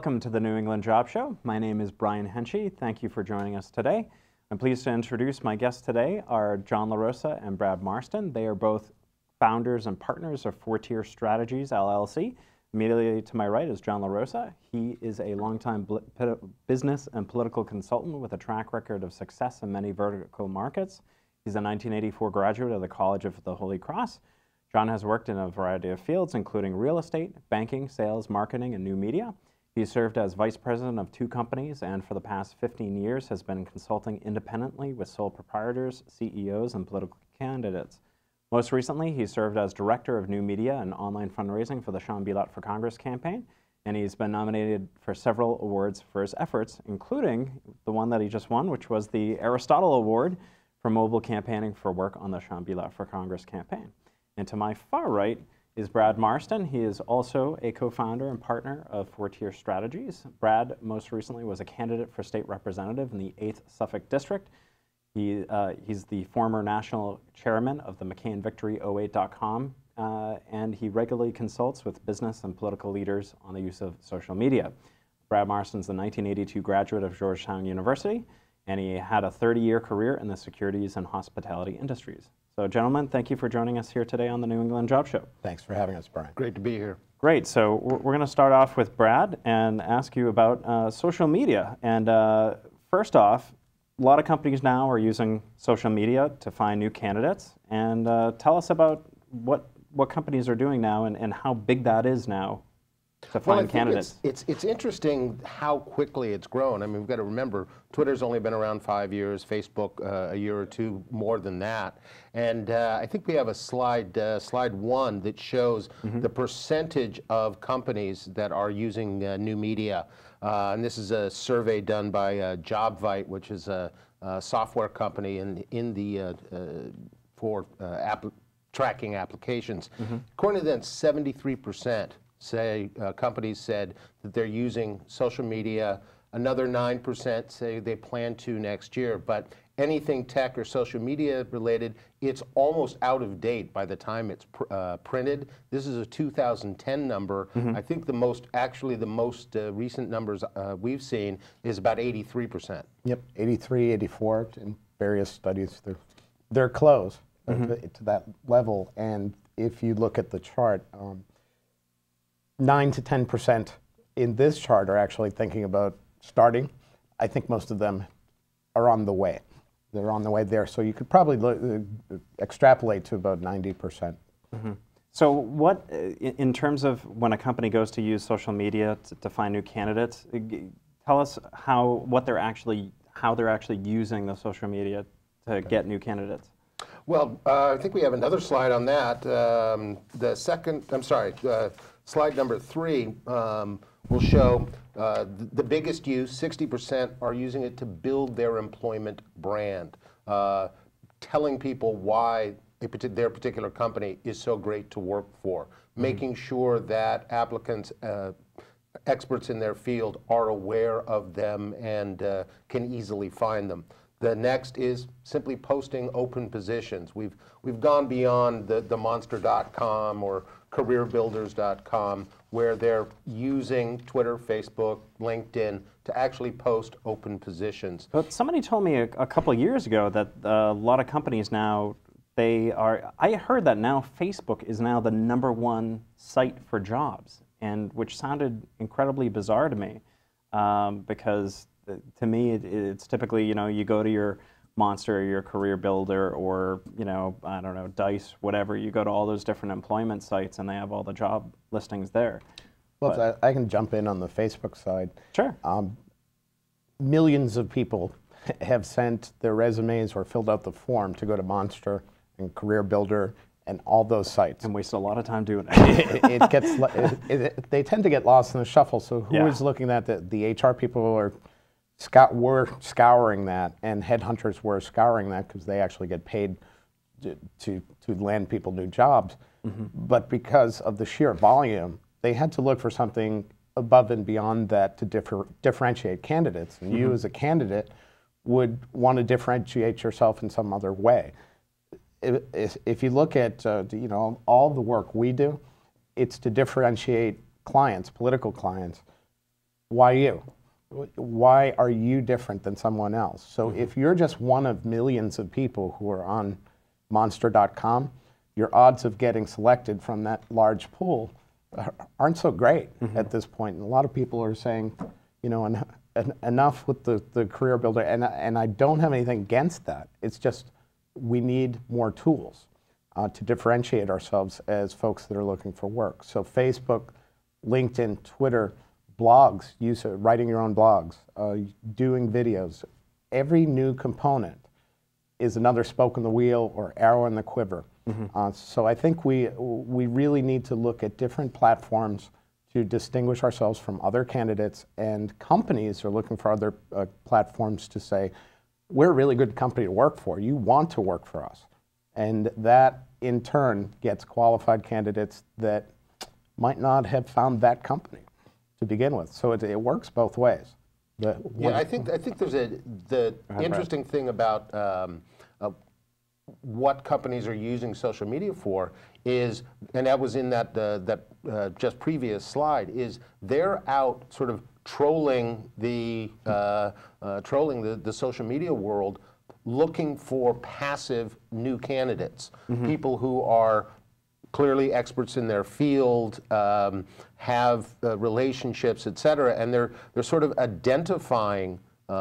Welcome to the New England Job Show. My name is Brian Henchy. Thank you for joining us today. I'm pleased to introduce my guests today are John LaRosa and Brad Marston. They are both founders and partners of Fortier Strategies, LLC. Immediately to my right is John LaRosa. He is a longtime business and political consultant with a track record of success in many vertical markets. He's a 1984 graduate of the College of the Holy Cross. John has worked in a variety of fields, including real estate, banking, sales, marketing, and new media. He served as vice president of 2 companies and for the past 15 years has been consulting independently with sole proprietors, CEOs, and political candidates. Most recently, he served as director of new media and online fundraising for the Sean B. Lott for Congress campaign, and he's been nominated for several awards for his efforts, including the one that he just won, which was the Aristotle Award for mobile campaigning for work on the Sean B. Lott for Congress campaign. And to my far right is Brad Marston. He is also a co-founder and partner of Fortier Strategies. Brad most recently was a candidate for state representative in the 8th Suffolk District. He's the former national chairman of the McCainVictory08.com, and he regularly consults with business and political leaders on the use of social media. Brad Marston's the 1982 graduate of Georgetown University, and he had a 30-year career in the securities and hospitality industries. So, gentlemen, thank you for joining us here today on the New England Job Show. Thanks for having us, Brian. Great to be here. Great. So we're going to start off with Brad and ask you about social media. And first off, a lot of companies now are using social media to find new candidates. And tell us about what companies are doing now and how big that is now to find candidates. It's interesting how quickly it's grown. I mean, we've got to remember, Twitter's only been around 5 years, Facebook a year or two more than that. And I think we have a slide 1 that shows the percentage of companies that are using new media. And this is a survey done by JobVite, which is a software company for tracking applications. According to them, 73% companies said that they're using social media. Another 9% say they plan to next year. But anything tech or social media related, it's almost out of date by the time it's printed. This is a 2010 number. I think the most recent numbers we've seen is about 83%. Yep, 83, 84 in various studies. They're close to that level. And if you look at the chart, 9 to 10% in this chart are actually thinking about starting. I think most of them are on the way. They're on the way there. So you could probably extrapolate to about 90%. So what, in terms of when a company goes to use social media to find new candidates, tell us how they're actually using the social media to get new candidates. Well, I think we have another slide on that. Slide number 3 will show the biggest use. 60% are using it to build their employment brand, telling people why their particular company is so great to work for, making sure that applicants, experts in their field, are aware of them and can easily find them. The next is simply posting open positions. We've gone beyond the monster.com or careerbuilders.com, where they're using Twitter, Facebook, LinkedIn to actually post open positions. But somebody told me a couple of years ago that a lot of companies now, I heard that now Facebook is now the #1 site for jobs, and which sounded incredibly bizarre to me, because to me it's typically, you go to your Monster or your Career Builder or, I don't know, Dice, whatever. You go to all those different employment sites and they have all the job listings there. Well, I can jump in on the Facebook side. Sure. Millions of people have sent their resumes or filled out the form to go to Monster and Career Builder and all those sites. And waste a lot of time doing it. They tend to get lost in the shuffle. So who is looking at the HR people were scouring that, and headhunters were scouring that because they actually get paid to land people new jobs. But because of the sheer volume, they had to look for something above and beyond that to differentiate candidates. And you as a candidate would want to differentiate yourself in some other way. If you look at all the work we do, it's to differentiate clients, political clients, why you? Why are you different than someone else? So if you're just one of millions of people who are on Monster.com, your odds of getting selected from that large pool aren't so great at this point. And a lot of people are saying, you know, enough with the career builder. And I don't have anything against that. It's just we need more tools to differentiate ourselves as folks that are looking for work. So Facebook, LinkedIn, Twitter, blogs, writing your own blogs, doing videos. Every new component is another spoke in the wheel or arrow in the quiver. So I think we really need to look at different platforms to distinguish ourselves from other candidates, and companies are looking for other platforms to say, we're a really good company to work for. You want to work for us. And that, in turn, gets qualified candidates that might not have found that company to begin with. So it works both ways. Yeah, I think there's the interesting thing about what companies are using social media for is, and that was in that just previous slide, is they're out sort of trolling the social media world, looking for passive new candidates, people who are clearly experts in their field, have relationships, et cetera, and they're sort of identifying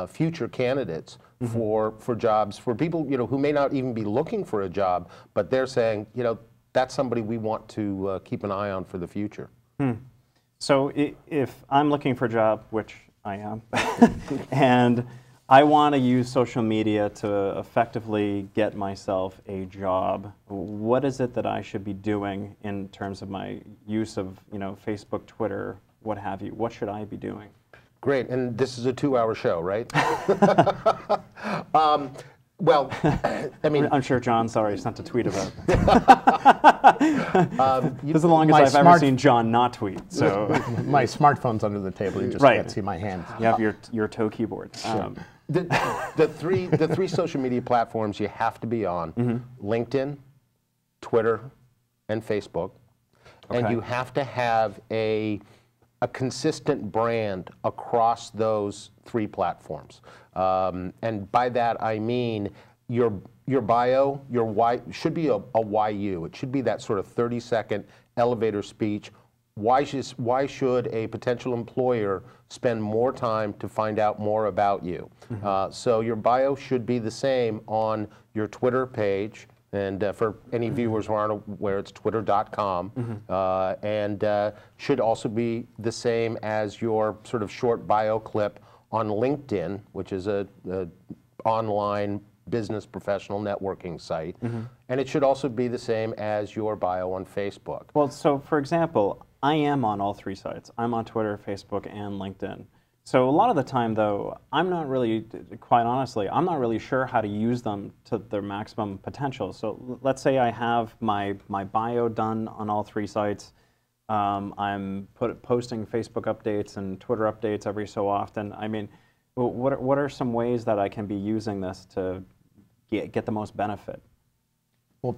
future candidates for jobs, for people, you know, who may not even be looking for a job, but they're saying, you know, that's somebody we want to keep an eye on for the future. So if I'm looking for a job, which I am, and I want to use social media to effectively get myself a job, what is it that I should be doing in terms of my use of, you know, Facebook, Twitter, what have you? What should I be doing? Great, and this is a 2-hour show, right? Well, I mean, I'm sure John's already sent a tweet about it. This is the longest I've ever seen John not tweet. So my smartphone's under the table. You just can't see my hand. You have your toe keyboard. The three social media platforms you have to be on: LinkedIn, Twitter, and Facebook, and you have to have a consistent brand across those 3 platforms. And by that I mean your bio, your why should be a YU. It should be that sort of 30-second elevator speech. Why should a potential employer spend more time to find out more about you? So your bio should be the same on your Twitter page. And for any viewers who aren't aware, it's twitter.com, and should also be the same as your sort of short bio clip on LinkedIn, which is a online business professional networking site. And it should also be the same as your bio on Facebook. Well, so for example, I am on all 3 sites. I'm on Twitter, Facebook, and LinkedIn. So a lot of the time, though, I'm not really, quite honestly, I'm not really sure how to use them to their maximum potential. So let's say I have my bio done on all 3 sites. I'm posting Facebook updates and Twitter updates every so often. I mean, what are some ways that I can be using this to get the most benefit? Well,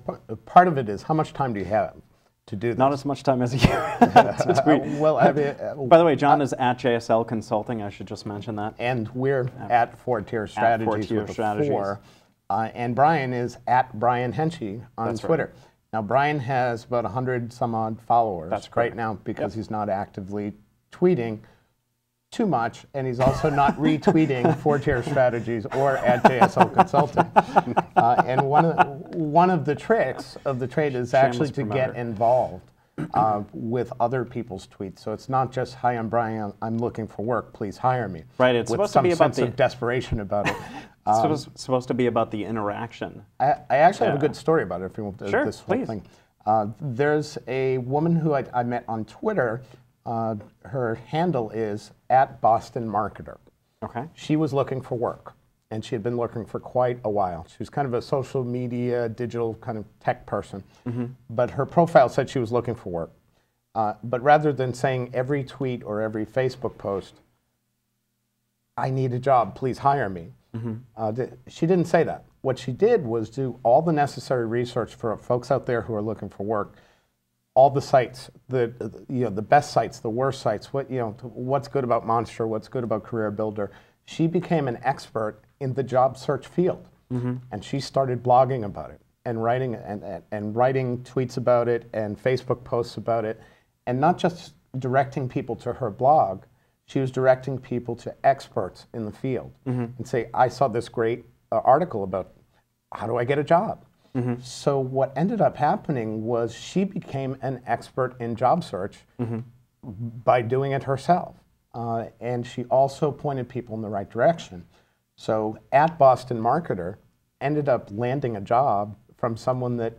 part of it is how much time do you have to do this? Not as much time as you to tweet. Well, I mean, by the way, John is at JSL Consulting. I should just mention that. And we're at 4-Tier Strategies with a 4. And Brian is at Brian Henshey on Twitter. Right. Now, Brian has about 100 some odd followers right now because he's not actively tweeting too much, and he's also not retweeting 4-Tier Strategies or at JSL Consulting. And one of the tricks of the trade is actually to get involved with other people's tweets. So it's not just, hi, I'm Brian, I'm looking for work, please hire me. Right, it's supposed to be about some sense of desperation about it. It's supposed to be about the interaction. I actually have a good story about it if you want this whole please. thing. There's a woman who I met on Twitter. Her handle is @BostonMarketer. Okay. She was looking for work, and she had been looking for quite a while. She was kind of a social media, digital kind of tech person, but her profile said she was looking for work. But rather than saying every tweet or every Facebook post, I need a job, please hire me, she didn't say that. What she did was do all the necessary research for folks out there who are looking for work, all the sites, the best sites, the worst sites, what's good about Monster, what's good about Career Builder. She became an expert in the job search field, and she started blogging about it and writing tweets about it and Facebook posts about it, and not just directing people to her blog. She was directing people to experts in the field and say, I saw this great article about how do I get a job? So what ended up happening was she became an expert in job search by doing it herself. And she also pointed people in the right direction. So at Boston Marketer, ended up landing a job from someone that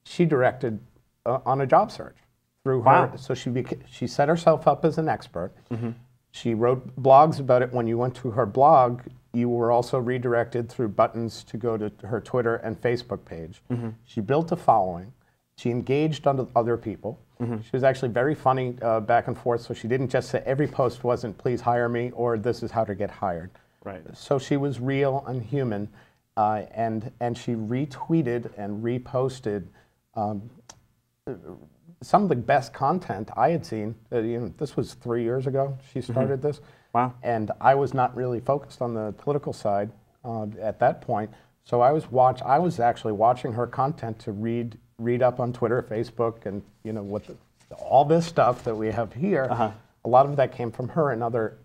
she directed on a job search through her. Wow. So she set herself up as an expert. She wrote blogs about it. When you went to her blog, you were also redirected through buttons to go to her Twitter and Facebook page. She built a following. She engaged other people. She was actually very funny back and forth, so she didn't just say every post wasn't please hire me or this is how to get hired. Right. So she was real and human, and she retweeted and reposted some of the best content I had seen. This was 3 years ago she started this. Wow. And I was not really focused on the political side at that point. So I was actually watching her content to read up on Twitter, Facebook, and all this stuff that we have here. A lot of that came from her and other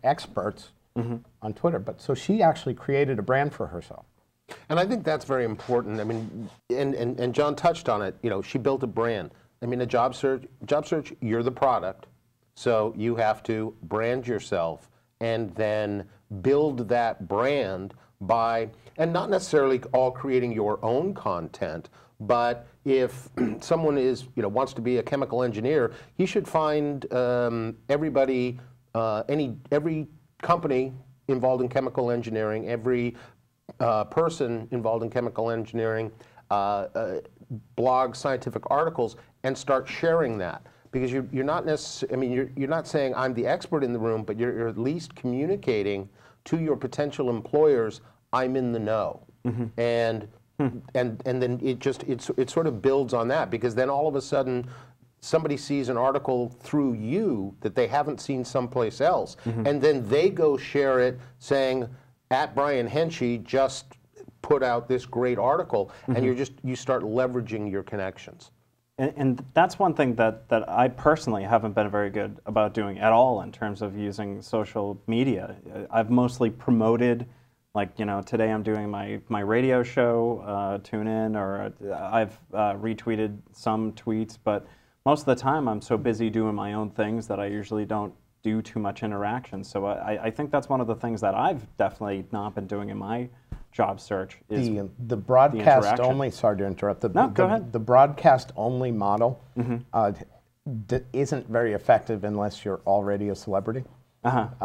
experts on Twitter. But so she actually created a brand for herself. And I think that's very important. I mean, and John touched on it. She built a brand. I mean, a job search, you're the product. So you have to brand yourself and then build that brand by, and not necessarily all creating your own content, but if someone wants to be a chemical engineer, he should find everybody, every company involved in chemical engineering, every person involved in chemical engineering, blog scientific articles, and start sharing that. Because you're not necessarily, I mean, you're not saying I'm the expert in the room, but you're at least communicating to your potential employers, I'm in the know. And then it sort of builds on that, because then all of a sudden somebody sees an article through you that they haven't seen someplace else, and then they go share it saying, at Brian Henshey just put out this great article, and you start leveraging your connections. And that's one thing that I personally haven't been very good about doing at all in terms of using social media. I've mostly promoted, like, today I'm doing my radio show, tune in, or I've retweeted some tweets, but most of the time I'm so busy doing my own things that I usually don't do too much interaction. So I think that's one of the things that I've definitely not been doing in my job search is the broadcast only. Sorry to interrupt. Go ahead. The broadcast only model isn't very effective unless you're already a celebrity.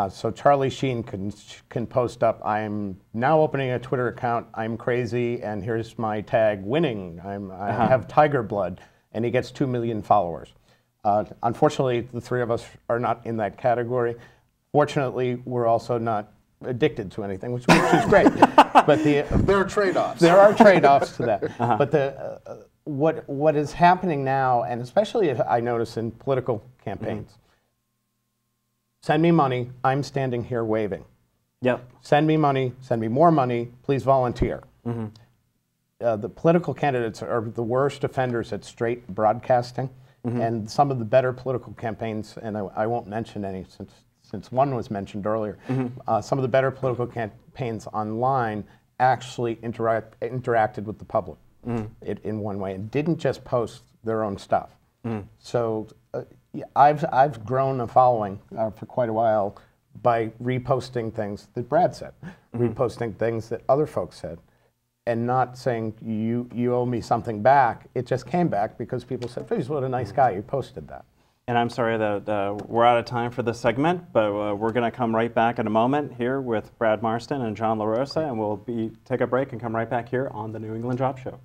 So Charlie Sheen can post up, I'm now opening a Twitter account, I'm crazy, and here's my tag, winning, I have tiger blood, and he gets 2 million followers. Unfortunately, the three of us are not in that category. Fortunately, we're also not addicted to anything, which is great. But there are trade-offs. There are trade-offs to that. But what is happening now, and especially if I notice in political campaigns, send me money, I'm standing here waving. Yep. Send me money, send me more money, please volunteer. The political candidates are the worst offenders at straight broadcasting, and some of the better political campaigns, and I won't mention any since one was mentioned earlier, some of the better political campaigns online actually interacted with the public in one way and didn't just post their own stuff. So I've grown a following for quite a while by reposting things that Brad said, reposting things that other folks said, and not saying you owe me something back. It just came back because people said, "Geez, what a nice guy, you posted that." And I'm sorry that we're out of time for this segment, but we're going to come right back in a moment here with Brad Marston and John LaRosa, and we'll take a break and come right back here on the New England Job Show.